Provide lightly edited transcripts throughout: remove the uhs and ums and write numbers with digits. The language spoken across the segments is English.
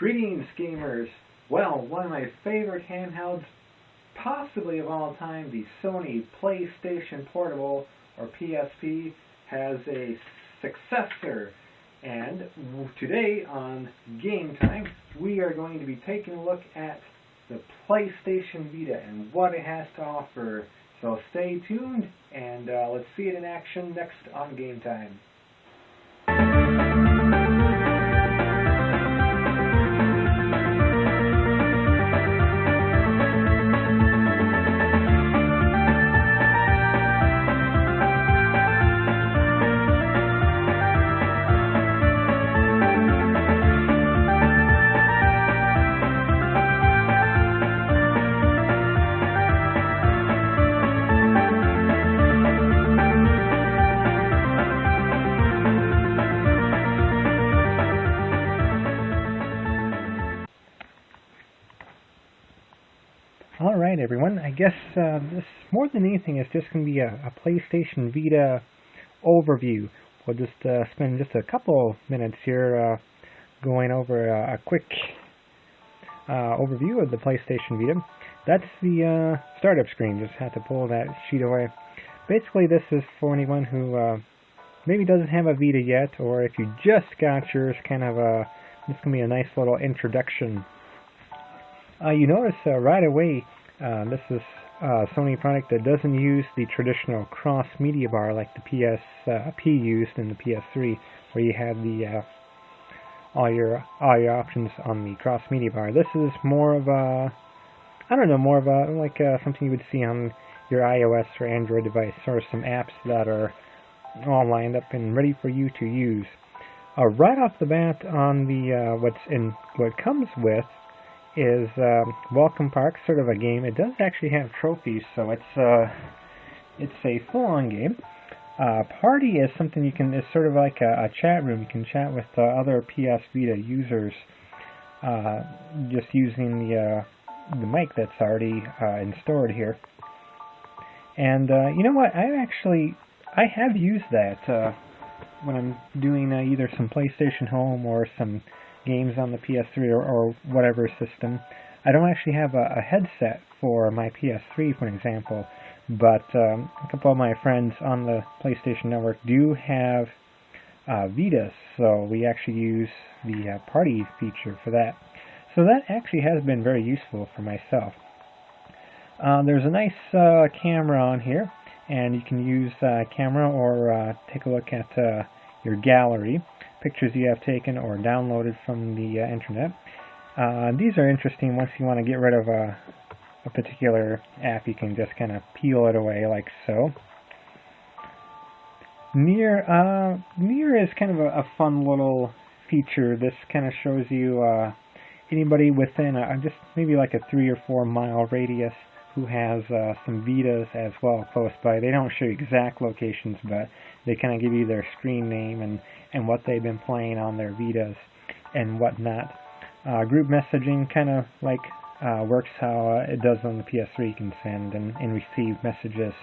Greetings, gamers! Well, one of my favorite handhelds, possibly of all time, the Sony PlayStation Portable, or PSP, has a successor. And today on Game Time, we are going to be taking a look at the PlayStation Vita and what it has to offer. So stay tuned, and let's see it in action next on Game Time. Alright everyone, I guess this more than anything is just going to be a PlayStation Vita overview. We'll just spend just a couple minutes here going over a quick overview of the PlayStation Vita. That's the startup screen, just had to pull that sheet away. Basically this is for anyone who maybe doesn't have a Vita yet, or if you just got yours, kind of this is going to be a nice little introduction. You notice right away this is a Sony product that doesn't use the traditional cross media bar like the PSP used in the PS3, where you had the all your options on the cross media bar. This is more of a, I don't know, more of a like something you would see on your iOS or Android device, or some apps that are all lined up and ready for you to use. Right off the bat on the what comes with is Welcome Park, sort of a game. It does actually have trophies, so it's a full-on game. Party is something you can, it's sort of like a chat room. You can chat with other PS Vita users just using the mic that's already stored here. And you know what? I have used that when I'm doing either some PlayStation Home or some games on the PS3 or whatever system. I don't actually have a headset for my PS3, for example, but a couple of my friends on the PlayStation Network do have Vitas, so we actually use the party feature for that. So that actually has been very useful for myself. There's a nice camera on here, and you can use camera or take a look at your gallery, pictures you have taken or downloaded from the internet. These are interesting. Once you want to get rid of a particular app, you can just kind of peel it away like so. Near is kind of a fun little feature. This kind of shows you anybody within just maybe like a 3 or 4 mile radius who has some Vitas as well close by. They don't show you exact locations, but they kind of give you their screen name and what they've been playing on their Vitas and whatnot. Group messaging kind of like works how it does on the PS3. You can send and receive messages.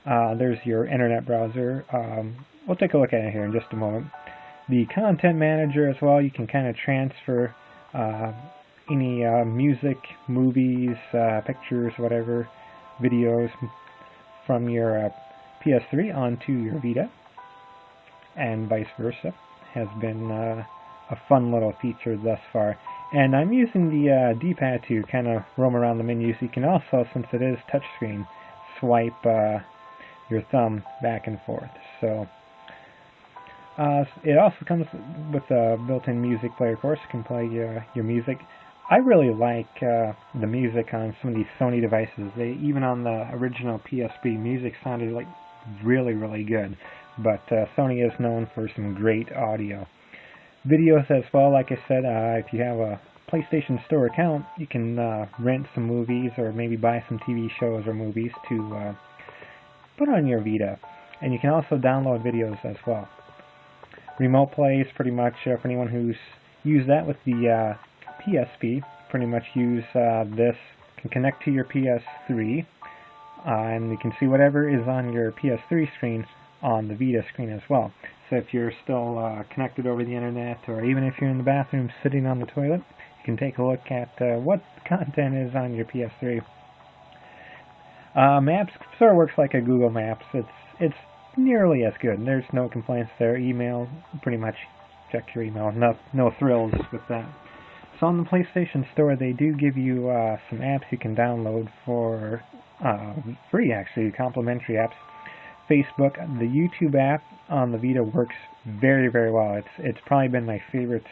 There's your internet browser. We'll take a look at it here in just a moment. The content manager as well. You can kind of transfer any music, movies, pictures, whatever, videos from your PS3 onto your Vita, and vice versa. Has been a fun little feature thus far. And I'm using the D-pad to kind of roam around the menus. You can also, since it is touchscreen, swipe your thumb back and forth. So it also comes with a built-in music player, of course. You can play your music. I really like the music on some of these Sony devices. Even on the original PSP, music sounded like really, really good. But Sony is known for some great audio. Videos as well, like I said, if you have a PlayStation Store account, you can rent some movies or maybe buy some TV shows or movies to put on your Vita. And you can also download videos as well. Remote play is pretty much, for anyone who's used that with the PSP, pretty much use this, can connect to your PS3, and you can see whatever is on your PS3 screen on the Vita screen as well. So if you're still connected over the internet, or even if you're in the bathroom sitting on the toilet, you can take a look at what content is on your PS3. Maps sort of works like a Google Maps. It's nearly as good. There's no complaints there. Email, pretty much check your email. No thrills with that. So on the PlayStation Store, they do give you some apps you can download for free, actually, complimentary apps. Facebook, the YouTube app on the Vita works very, very well. It's probably been my favorite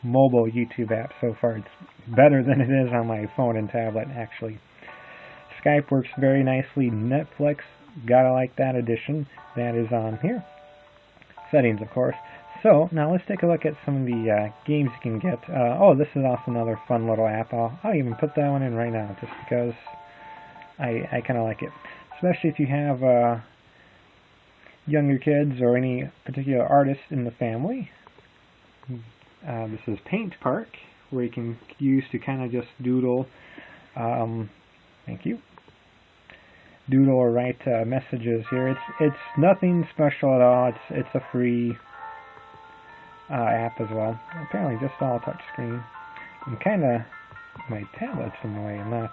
mobile YouTube app so far. It's better than it is on my phone and tablet, actually. Skype works very nicely. Netflix, gotta like that addition. That is on here. Settings, of course. So, now let's take a look at some of the games you can get. Oh, this is also another fun little app. I'll even put that one in right now, just because I kind of like it. Especially if you have younger kids or any particular artist in the family. This is Paint Park, where you can use to kind of just doodle. Thank you. Doodle or write messages here. It's nothing special at all. It's a free app as well. Apparently just all touchscreen. I'm kind of, my tablet's in the way. I'm not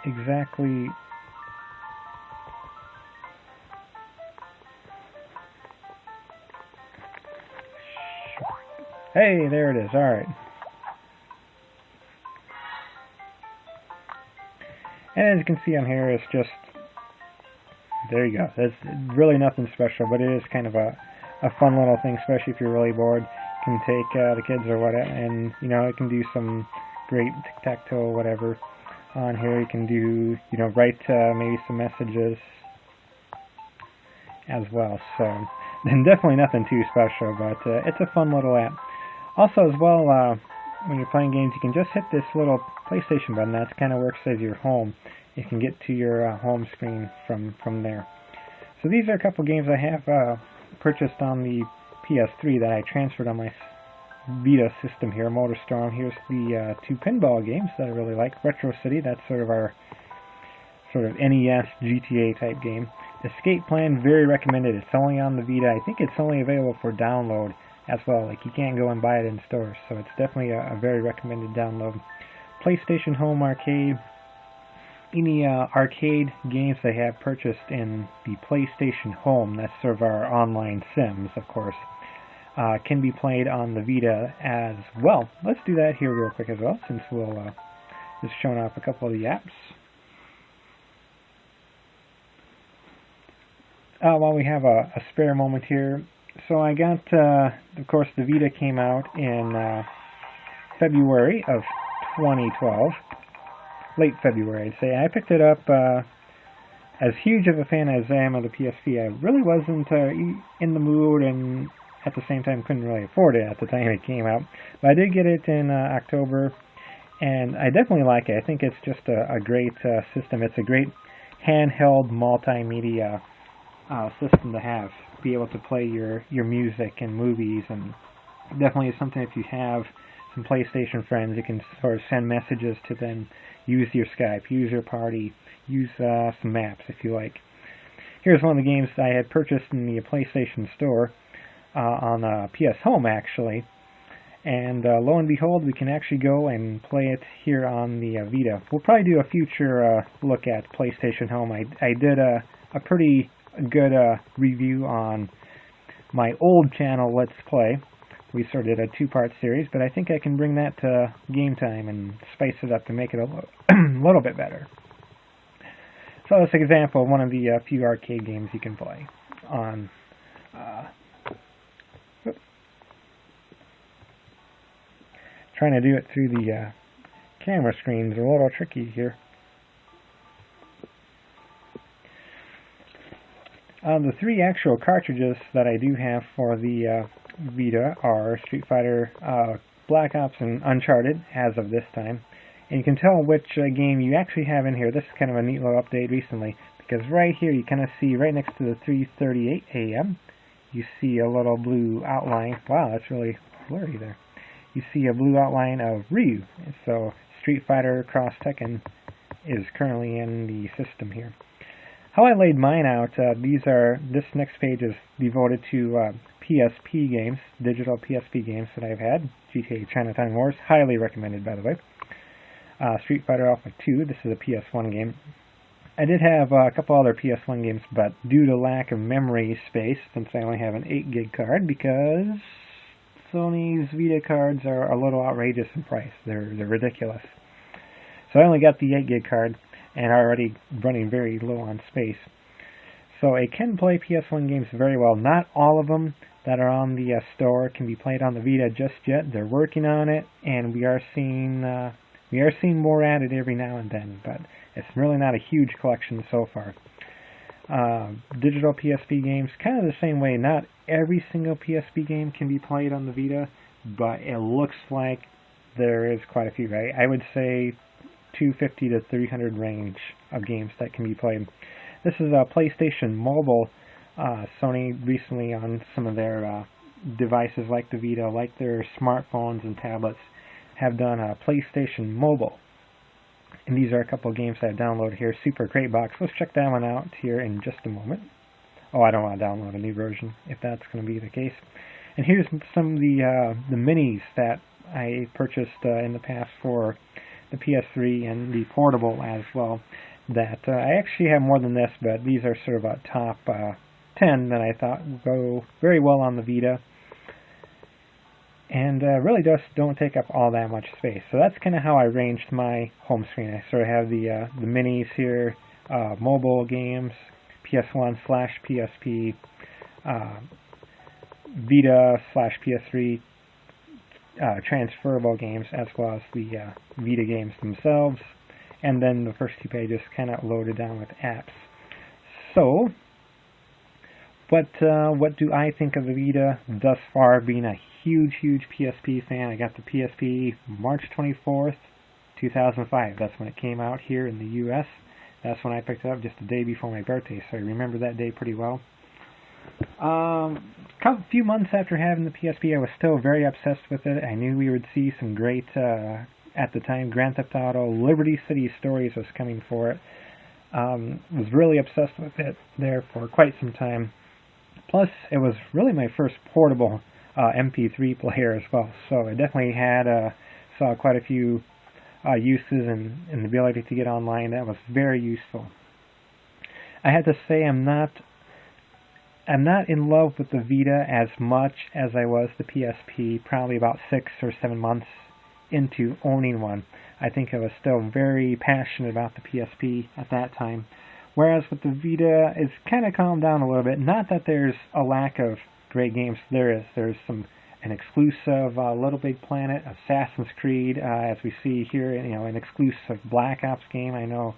exactly. Hey, there it is. All right. And as you can see on here, it's just, there you go. That's really nothing special, but it is kind of a fun little thing, especially if you're really bored. You can take the kids or whatever, and it can do some great tic-tac-toe, whatever. On here, you can do, write maybe some messages as well. So, and definitely nothing too special, but it's a fun little app. Also, as well, when you're playing games, you can just hit this little PlayStation button. That kind of works as your home. You can get to your home screen from there. So these are a couple games I have purchased on the PS3 that I transferred on my Vita system here, MotorStorm. Here's the two pinball games that I really like. Retro City, that's sort of our NES GTA type game. Escape Plan, very recommended. It's only on the Vita. I think it's only available for download as well. Like, you can't go and buy it in stores, so it's definitely a very recommended download. PlayStation Home Arcade. Any arcade games they have purchased in the PlayStation Home, that's sort of our online Sims, of course, can be played on the Vita as well. Let's do that here real quick as well, since we'll just showing off a couple of the apps. While we have a spare moment here, so I got, of course, the Vita came out in February of 2012. Late February, I'd say. I picked it up as huge of a fan as I am of the PSP. I really wasn't in the mood, and at the same time couldn't really afford it at the time it came out. But I did get it in October, and I definitely like it. I think it's just a great system. It's a great handheld multimedia system to have. Be able to play your music and movies, and definitely is something if you have some PlayStation friends, you can sort of send messages to them, use your Skype, use your party, use some maps if you like. Here's one of the games I had purchased in the PlayStation Store on PS Home, actually. And lo and behold, we can actually go and play it here on the Vita. We'll probably do a future look at PlayStation Home. I did a pretty good review on my old channel, Let's Play. We sort of did a two-part series, but I think I can bring that to GameTime and spice it up to make it a little bit better. So that's an example of one of the few arcade games you can play on. Trying to do it through the camera screens are a little tricky here. The three actual cartridges that I do have for the Vita are Street Fighter, Black Ops, and Uncharted as of this time. And you can tell which game you actually have in here. This is kind of a neat little update recently, because right here you kind of see right next to the 3:38 AM, you see a little blue outline. Wow, that's really blurry there. You see a blue outline of Ryu. So Street Fighter Cross Tekken is currently in the system here. how I laid mine out, this next page is devoted to PSP games, digital PSP games that I've had. GTA Chinatown Wars, highly recommended, by the way. Street Fighter Alpha 2, this is a PS1 game. I did have a couple other PS1 games, but due to lack of memory space, since I only have an 8 gig card, because Sony's Vita cards are a little outrageous in price. They're ridiculous. So I only got the 8 gig card, and already running very low on space. So it can play PS1 games very well. Not all of them that are on the store can be played on the Vita just yet. They're working on it, and we are seeing more added every now and then, but it's really not a huge collection so far. Digital PSP games, kind of the same way. Not every single PSP game can be played on the Vita, but it looks like there is quite a few, right? I would say 250 to 300 range of games that can be played. This is a PlayStation Mobile. Sony recently on some of their devices like the Vita, like their smartphones and tablets, have done a PlayStation Mobile. And these are a couple of games that I've downloaded here. Super Crate Box. Let's check that one out here in just a moment. Oh, I don't want to download a new version if that's going to be the case. And here's some of the minis that I purchased in the past for the PS3 and the portable as well. That I actually have more than this, but these are sort of a top 10 that I thought would go very well on the Vita. And really just don't take up all that much space. So that's kind of how I arranged my home screen. I sort of have the minis here, mobile games, PS1/PSP, Vita/PS3, transferable games, as well as the Vita games themselves. And then the first two pages kind of loaded down with apps. So, what do I think of the Vita thus far, being a huge PSP fan? I got the PSP March 24th, 2005. That's when it came out here in the U.S. That's when I picked it up, just a day before my birthday, so I remember that day pretty well. A few months after having the PSP, I was still very obsessed with it. I knew we would see some great, at the time, Grand Theft Auto, Liberty City Stories was coming for it. Was really obsessed with it there for quite some time. Plus, it was really my first portable MP3 player as well, so I definitely had saw quite a few uses and the ability to get online. That was very useful. I had to say I'm not in love with the Vita as much as I was the PSP, probably about 6 or 7 months into owning one. I think I was still very passionate about the PSP at that time. Whereas with the Vita, it's kind of calmed down a little bit. Not that there's a lack of great games. There's an exclusive Little Big Planet, Assassin's Creed, as we see here, an exclusive Black Ops game. I know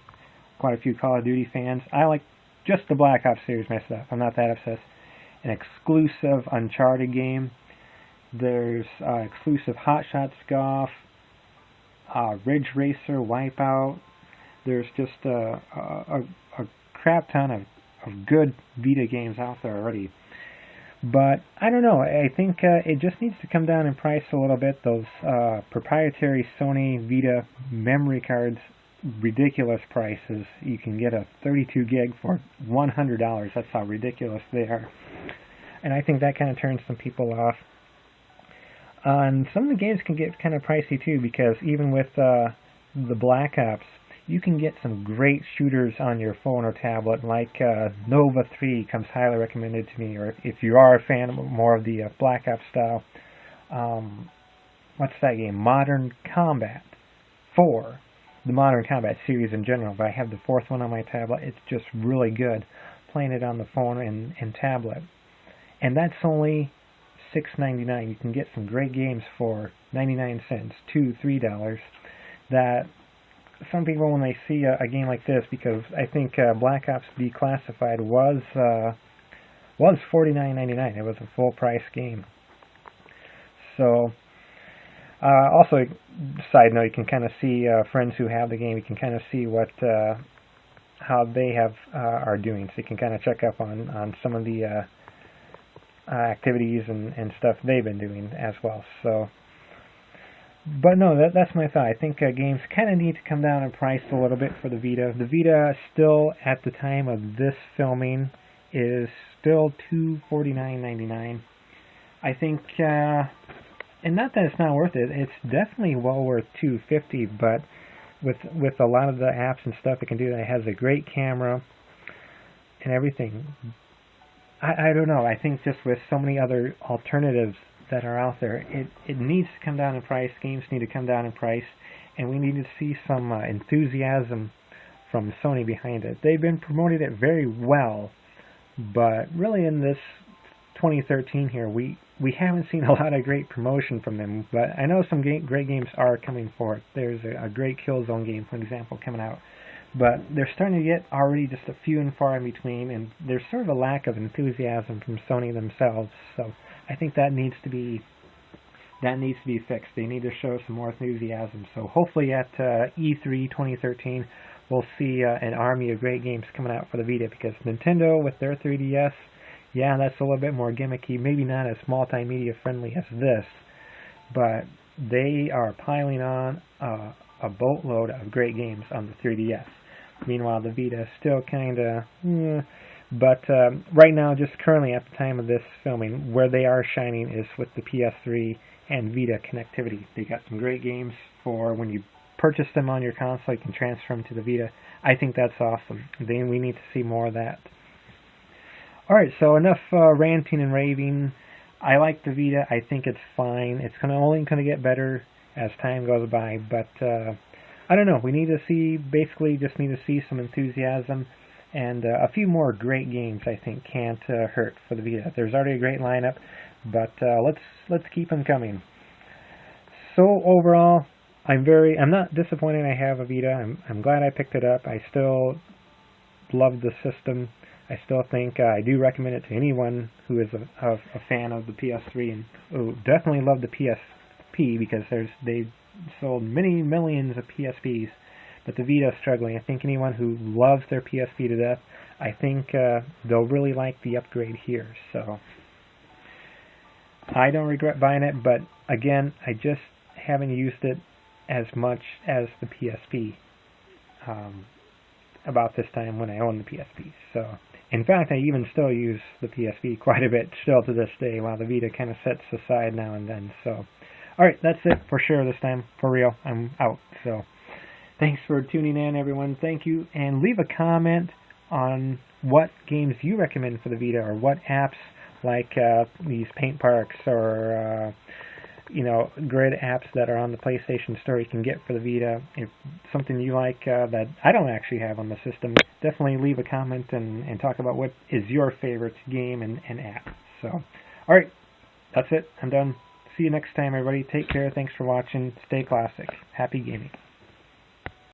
quite a few Call of Duty fans. I like just the Black Ops series myself. I'm not that obsessed. An exclusive Uncharted game. There's exclusive Hot Shots Golf, Ridge Racer, Wipeout. There's just a crap ton of good Vita games out there already. But I don't know. I think it just needs to come down in price a little bit. Those proprietary Sony Vita memory cards, ridiculous prices. You can get a 32 gig for $100. That's how ridiculous they are. And I think that kind of turns some people off. And some of the games can get kind of pricey too, because even with the Black Ops, you can get some great shooters on your phone or tablet, like Nova 3 comes highly recommended to me, or if you are a fan of more of the Black Ops style, what's that game? Modern Combat 4. The Modern Combat series in general, but I have the 4th one on my tablet. It's just really good, playing it on the phone and tablet. And that's only $6.99. You can get some great games for 99 cents, $2, $3, that some people, when they see a game like this, because I think Black Ops Declassified was $49.99. It was a full price game. So, also, side note, you can kind of see friends who have the game. You can kind of see what how they are doing. So you can kind of check up on some of the activities and stuff they've been doing as well. So, But no, that's my thought. I think games kind of need to come down in price a little bit for the Vita. The Vita still, at the time of this filming, is still $249.99. I think, and not that it's not worth it. It's definitely well worth $250. But with a lot of the apps and stuff it can do, it has a great camera and everything. I don't know. I think just with so many other alternatives that are out there, it needs to come down in price. Games need to come down in price, and we need to see some enthusiasm from Sony behind it. They've been promoting it very well, but really in this 2013 here, we haven't seen a lot of great promotion from them. But I know some great games are coming forth. There's a great Killzone game, for example, coming out. But they're starting to get already just a few and far in between, and there's sort of a lack of enthusiasm from Sony themselves. So I think that needs to be fixed. They need to show some more enthusiasm. So hopefully at E3 2013, we'll see an army of great games coming out for the Vita, because Nintendo with their 3DS, yeah, that's a little bit more gimmicky, maybe not as multimedia friendly as this, but they are piling on a boatload of great games on the 3DS. Meanwhile, the Vita is still kind of, but right now, just currently at the time of this filming, where they are shining is with the PS3 and Vita connectivity. They got some great games for when you purchase them on your console, you can transfer them to the Vita. I think that's awesome. We need to see more of that. Alright, so enough ranting and raving. I like the Vita. I think it's fine. It's only going to get better as time goes by, but I don't know. We need to see, basically just need to see some enthusiasm, and a few more great games I think can't hurt for the Vita. There's already a great lineup, but let's keep them coming. So overall, I'm not disappointed I have a Vita. I'm glad I picked it up. I still love the system. I still think I do recommend it to anyone who is a fan of the PS3, and definitely love the PSP, because they sold many millions of PSPs, but the Vita is struggling. I think anyone who loves their PSP to death, I think they'll really like the upgrade here. So I don't regret buying it, but again, I just haven't used it as much as the PSP about this time when I owned the PSP. So in fact, I even still use the PSP quite a bit still to this day, while the Vita kind of sets aside now and then. So alright, that's it for sure this time. For real, I'm out. So thanks for tuning in, everyone. Thank you. And leave a comment on what games you recommend for the Vita, or what apps like these paint parks or grid apps that are on the PlayStation Store you can get for the Vita. If something you like that I don't actually have on the system, definitely leave a comment and talk about what is your favorite game and app. So alright, that's it. I'm done. See you next time, everybody. Take care. Thanks for watching. Stay classic. Happy gaming.